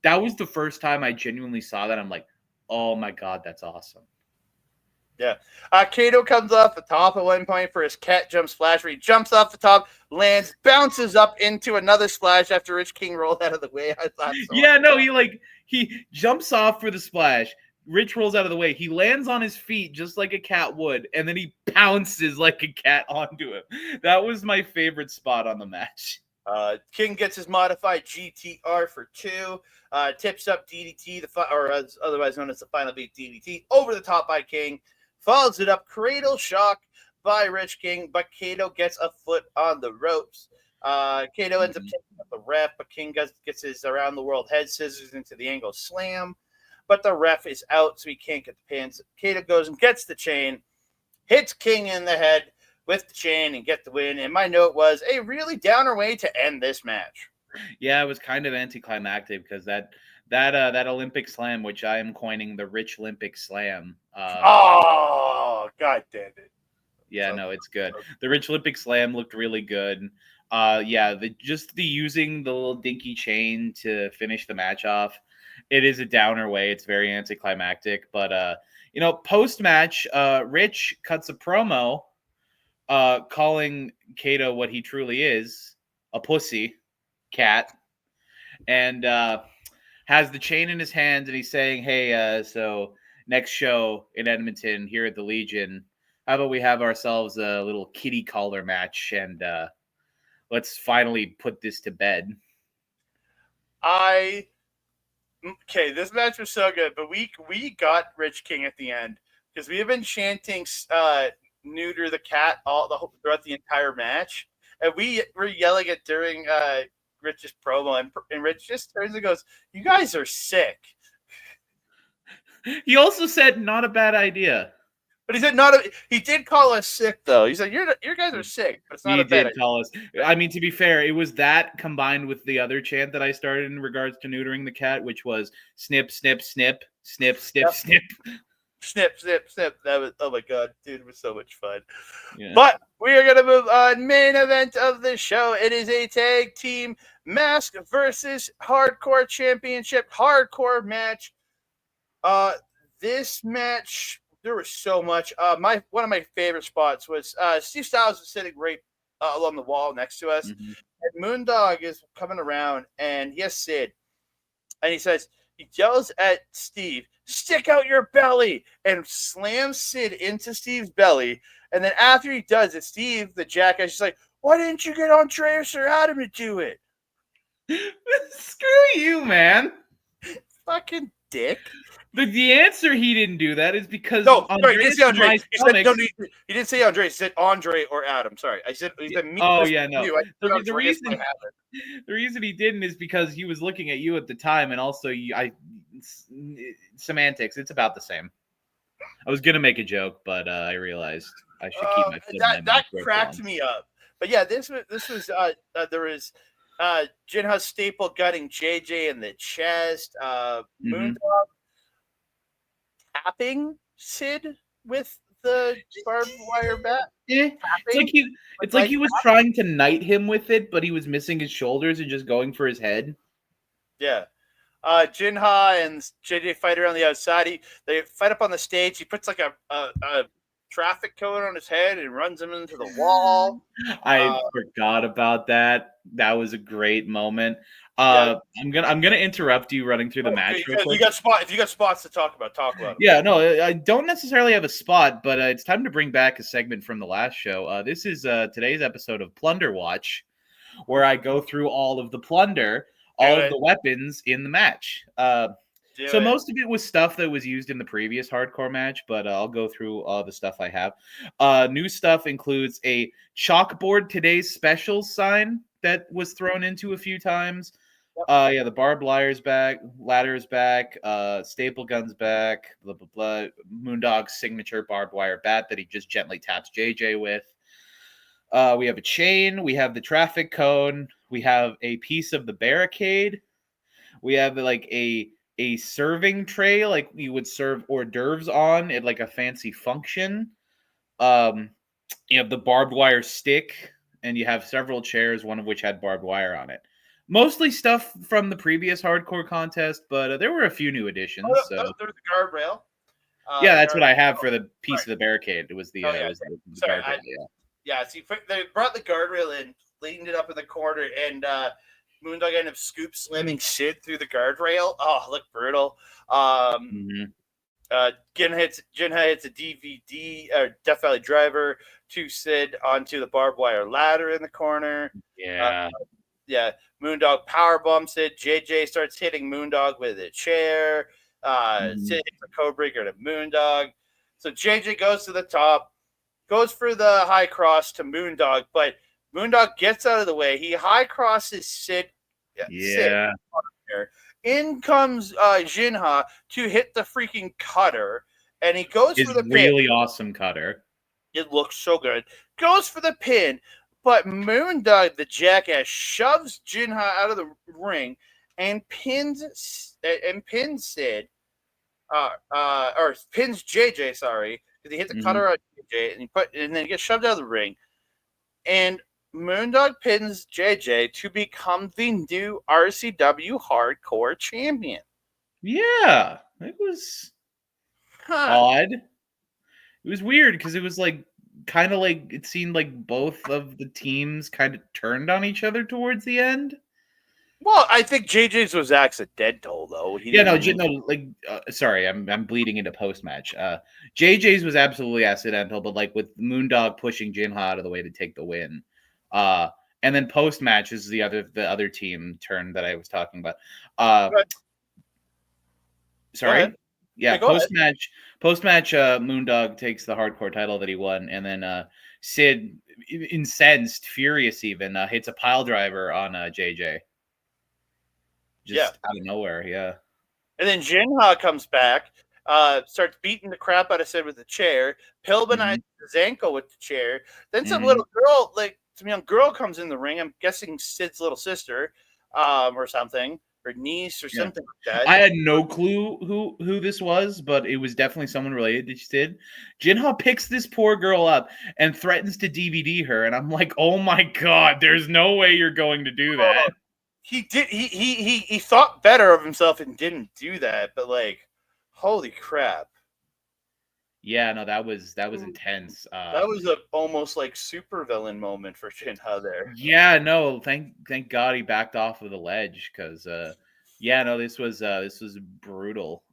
that was the first time I genuinely saw that. I'm like, oh my god, that's awesome. Yeah. Kato comes off the top at one point for his cat jump splash, where he jumps off the top, lands, bounces up into another splash after Rich King rolled out of the way. I thought he jumps off for the splash. Rich rolls out of the way. He lands on his feet just like a cat would, and then he pounces like a cat onto him. That was my favorite spot on the match. King gets his modified GTR for 2. Tips up DDT, or otherwise known as the Final Beat DDT, over the top by King. Follows it up, cradle shock by Rich King, but Kato gets a foot on the ropes. Kato ends up taking up the ref, but King gets his around the world head scissors into the angle slam, but the ref is out, so he can't get the pins. Kato goes and gets the chain, hits King in the head with the chain and get the win. And my note was a really downer way to end this match. Yeah, it was kind of anticlimactic because that Olympic slam, which I am coining the Rich Olympic Slam. Oh, god damn it! Yeah, no, it's good. The Rich Olympic Slam looked really good. The using the little dinky chain to finish the match off. It is a downer way. It's very anticlimactic, but post match, Rich cuts a promo, calling Kato what he truly is, a pussy cat, and has the chain in his hands, and he's saying, "Hey, so next show in Edmonton here at the Legion, how about we have ourselves a little kitty collar match, and let's finally put this to bed." This match was so good, but we got Rich King at the end because we have been chanting "neuter the cat" throughout the entire match, and we were yelling it during Rich's promo, and Rich just turns and goes, "You guys are sick." He also said, "Not a bad idea." But he said not. He did call us sick though. He said you guys are sick, but it's not He a bad did idea. call us. I mean, to be fair, it was that combined with the other chant that I started in regards to neutering the cat, which was snip, snip, snip, snip, snip, Yep. snip. Snip, snip, snip. That was, oh my god, dude, it was so much fun. Yeah. But we are gonna move on. Main event of the show. It is a tag team mask versus hardcore championship hardcore match. This match, there was so much. One of my favorite spots was Steve Styles was sitting right along the wall next to us, Mhm. and Moondog is coming around, and he has Sid, and he yells at Steve, "Stick out your belly," and slams Sid into Steve's belly. And then after he does it, Steve, the jackass, is like, "Why didn't you get Andreas or Adam to do it?" Screw you, man. Fucking dick. The answer he didn't do that is because No, sorry, he didn't Andreas say and Andre. my He said stomachs. no. He didn't say Andre. He said Andre or Adam. Sorry, he said me. Oh yeah, no. You. I The, said the Andreas reason by habit. the reason he didn't is because he was looking at you at the time, and also semantics. It's about the same. I was gonna make a joke, but I realized I should keep my foot in my That mouth for cracked once. me up. But yeah, this was there was Ginha staple gutting JJ in the chest. Mhm. Moondog tapping Sid with the barbed wire bat. Eh, It's like Tapping he, with it's like knife he was tap? trying to knight him with it, but he was missing his shoulders and just going for his head. Yeah. Ginha and JJ fight around the outside. They fight up on the stage. He puts like a traffic cone on his head and runs him into the wall. I forgot about that. That was a great moment. Yeah. I'm gonna interrupt you running through the match real quick. If you got spots to talk about them. Yeah, no, I don't necessarily have a spot, but it's time to bring back a segment from the last show. This is today's episode of Plunder Watch, where I go through all of the plunder, all of the weapons in the match. So most of it was stuff that was used in the previous hardcore match, but I'll go through all the stuff I have. New stuff includes a chalkboard today's specials sign that was thrown into a few times. Yeah, the barbed wire's back, ladder's back, staple gun's back, blah blah blah. Moondog's signature barbed wire bat that he just gently taps JJ with. We have a chain, we have the traffic cone, we have a piece of the barricade, we have like a serving tray like you would serve hors d'oeuvres on at like a fancy function. You have the barbed wire stick, and you have several chairs, one of which had barbed wire on it. Mostly stuff from the previous hardcore contest, but there were a few new additions. There's the guardrail. Yeah, that's what I have for the piece of the barricade. It was the, yeah. the Sorry, guardrail. Yeah, so they brought the guardrail in, leaned it up in the corner, and Moondog ended up scoop slamming Sid through the guardrail. Oh, looked brutal. Ginha hits a DVD or Death Valley driver to Sid onto the barbed wire ladder in the corner. Yeah. Moondog power bumps it. JJ starts hitting Moondog with a chair. Sid hits a code breaker to Moondog. So JJ goes to the top, goes for the high cross to Moondog, but Moondog gets out of the way. He high crosses Sid. Yeah. Sid. In comes Ginha to hit the freaking cutter, and he goes for the really pin. Awesome cutter. It looks so good. Goes for the pin, but Moondog, the jackass, shoves Ginha out of the ring and pins Sid, or pins JJ. Sorry, because he hit the cutter on JJ, and then he gets shoved out of the ring. And Moondog pins JJ to become the new RCW Hardcore Champion. Yeah, it was odd. It was weird because it was like kind of like it seemed like both of the teams kind of turned on each other towards the end. Well, I think JJ's was accidental though. Sorry, I'm bleeding into post match. JJ's was absolutely accidental, but like with Moondog pushing Ginha out of the way to take the win. And then post match is the other team turn that I was talking about. Sorry. Yeah, post match, Moondog takes the hardcore title that he won, and then Sid, incensed, furious, even hits a pile driver on JJ. Just out of nowhere, yeah. And then Ginha comes back, starts beating the crap out of Sid with the chair, Pilbanizes his ankle with the chair. Then some little girl, like some young girl, comes in the ring. I'm guessing Sid's little sister, or something, or niece, or something like that. I had no clue who this was, but it was definitely someone related to Sid. Ginha picks this poor girl up and threatens to DVD her, and I'm like, oh my god, there's no way you're going to do that. He did. He thought better of himself and didn't do that. But like, holy crap! Yeah, no, that was intense. That was a almost like supervillain moment for Ginha there. Yeah, no, thank God he backed off of the ledge, because yeah, no, this was brutal.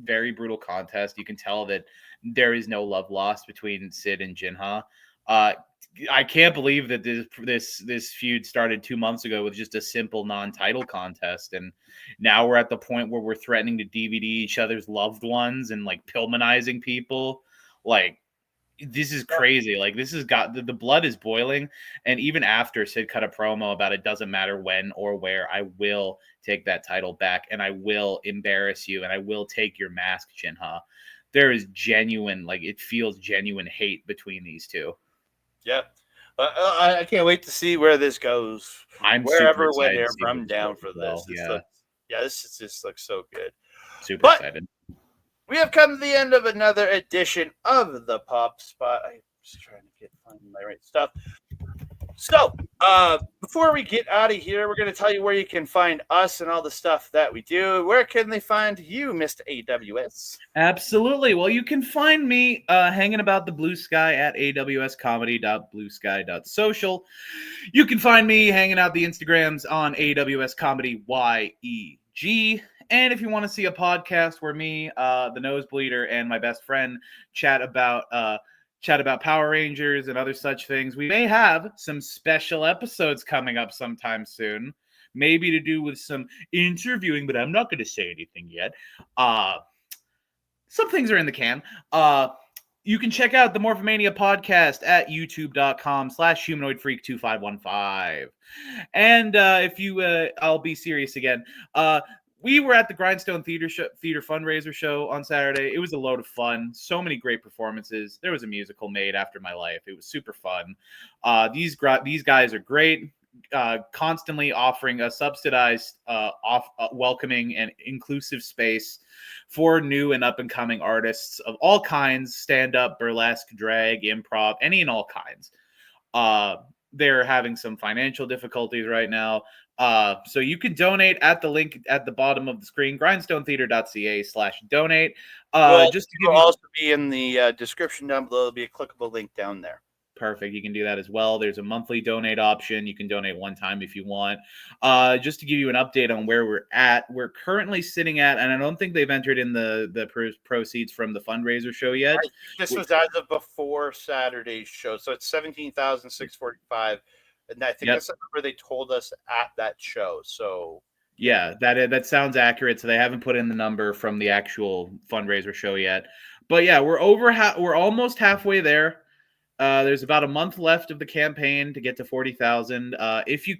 Very brutal contest. You can tell that there is no love lost between Sid and Ginha. I can't believe that this feud started 2 months ago with just a simple non-title contest, and now we're at the point where we're threatening to DVD each other's loved ones and like Pillmanizing people. Like, this is crazy. Like, this has got the blood is boiling. And even after Sid cut a promo about it doesn't matter when or where, I will take that title back, and I will embarrass you, and I will take your mask, Ginha. There is genuine, like, it feels genuine hate between these two. Yeah. I can't wait to see where this goes. I'm wherever, super excited. whenever, I'm down for this. This just looks so good. Super excited. We have come to the end of another edition of the Pop Spot. I'm just trying to find my right stuff. So, before we get out of here, we're going to tell you where you can find us and all the stuff that we do. Where can they find you, Mr. AWS? Absolutely. Well, you can find me hanging about the blue sky at awscomedy.bluesky.social. You can find me hanging out the Instagrams on awscomedyeg. And if you want to see a podcast where me, the Nosebleeder, and my best friend chat about Power Rangers and other such things, we may have some special episodes coming up sometime soon. Maybe to do with some interviewing, but I'm not going to say anything yet. Some things are in the can. You can check out the Morph-a-mania Podcast at youtube.com/humanoidfreak2515. And if you, I'll be serious again. We were at the Grindstone Theater fundraiser show on Saturday. It was a load of fun. So many great performances. There was a musical made after my life. It was super fun. These guys are great. Constantly offering a subsidized, welcoming and inclusive space for new and up-and-coming artists of all kinds: stand-up, burlesque, drag, improv, any and all kinds. They're having some financial difficulties right now. So you can donate at the link at the bottom of the screen, grindstonetheater.ca/donate. Just to give you... also be in the description down below. There'll be a clickable link down there. Perfect. You can do that as well. There's a monthly donate option. You can donate one time if you want. Just to give you an update on where we're at, we're currently sitting at, and I don't think they've entered in the proceeds from the fundraiser show yet. This was as of before Saturday's show, so it's $17,645, and I think that's the number they told us at that show. So yeah, that sounds accurate. So they haven't put in the number from the actual fundraiser show yet, but yeah, we're almost halfway there. There's about a month left of the campaign to get to 40,000. If you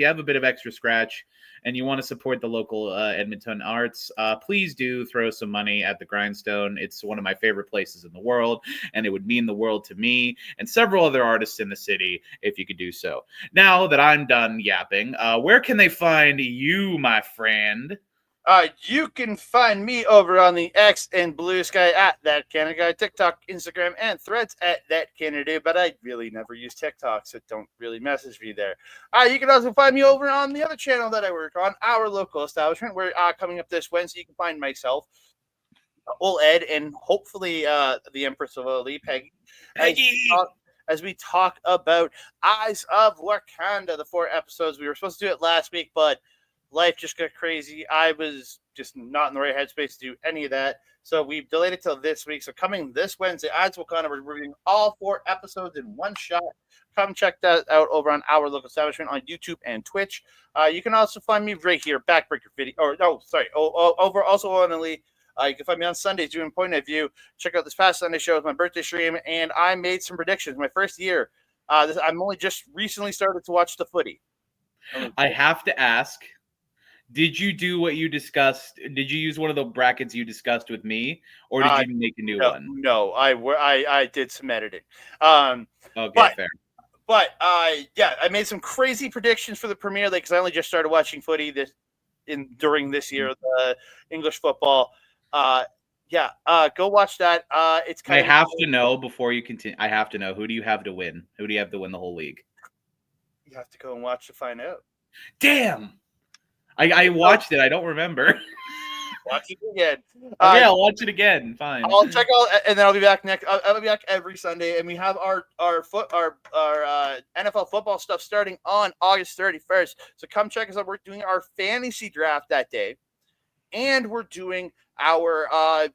have a bit of extra scratch and you want to support the local Edmonton arts, please do throw some money at the Grindstone. It's one of my favorite places in the world, and it would mean the world to me and several other artists in the city if you could do so. Now that I'm done yapping, where can they find you, my friend? You can find me over on the X and Bluesky at That Canada Guy, TikTok, Instagram, and Threads at That Canada, but I really never use TikTok, so don't really message me there. You can also find me over on the other channel that I work on, Our Local Establishment, where coming up this Wednesday, you can find myself, Old Ed, and hopefully the Empress of Ali, Peggy. As we talk about Eyes of Wakanda, the 4 episodes. We were supposed to do it last week, but life just got crazy. I was just not in the right headspace to do any of that. So we've delayed it till this week. So coming this Wednesday, Eyes of Wakanda, we're reviewing all 4 episodes in one shot. Come check that out over on Our Local Establishment on YouTube and Twitch. You can also find me right here, Backbreaker Video. Over also on You can find me on Sundays doing Point of View. Check out this past Sunday show with my birthday stream, and I made some predictions. My first year. I'm only just recently started to watch the footy. I have to ask, did you do what you discussed? Did you use one of the brackets you discussed with me, or did you make a new one? No, I did some editing. Okay, fair. But yeah, I made some crazy predictions for the Premier League because I only just started watching footy during this year, the English football. Go watch that. It's kind I have to know before you continue. I have to know, who do you have to win? Who do you have to win the whole league? You have to go and watch to find out. Damn. I watched it. I don't remember. Watch it again. Okay, I'll watch it again. Fine. I'll check out, and then I'll be back next. I'll be back every Sunday, and we have our NFL football stuff starting on August 31st. So come check us out. We're doing our fantasy draft that day, and we're doing our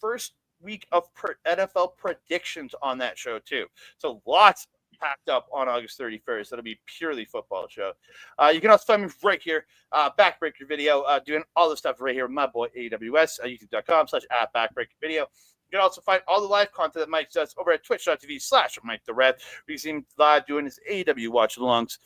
first week of NFL predictions on that show too. So lots packed up on August 31st. That'll be purely football show. You can also find me right here, Backbreaker Video, doing all the stuff right here with my boy AWS, youtube.com/@backbreakervideo. You can also find all the live content that Mike does over at twitch.tv/MikeTheRev. You can see him live doing his AW watch alongs,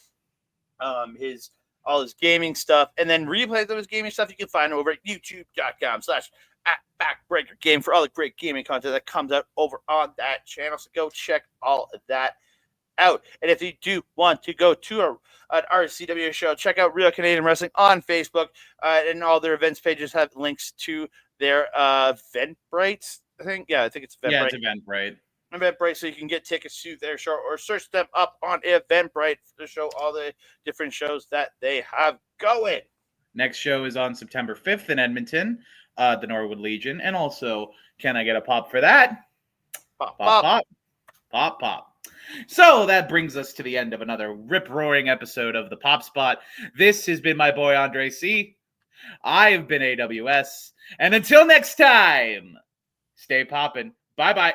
all his gaming stuff, and then replays of his gaming stuff you can find over at youtube.com/@backbreakergame for all the great gaming content that comes out over on that channel. So go check all of that out. And if you do want to go to an RCW show, check out Real Canadian Wrestling on Facebook, and all their events pages have links to their Eventbrite. I think it's Eventbrite. Yeah, it's Eventbrite. Eventbrite, so you can get tickets to their show or search them up on Eventbrite to show all the different shows that they have going. Next show is on September 5th in Edmonton, the Norwood Legion, and also, can I get a pop for that? Pop, pop, pop, pop, pop. So that brings us to the end of another rip-roaring episode of the Pop Spot. This has been my boy Andre C. I have been AWS, and until next time, stay poppin'. Bye-bye.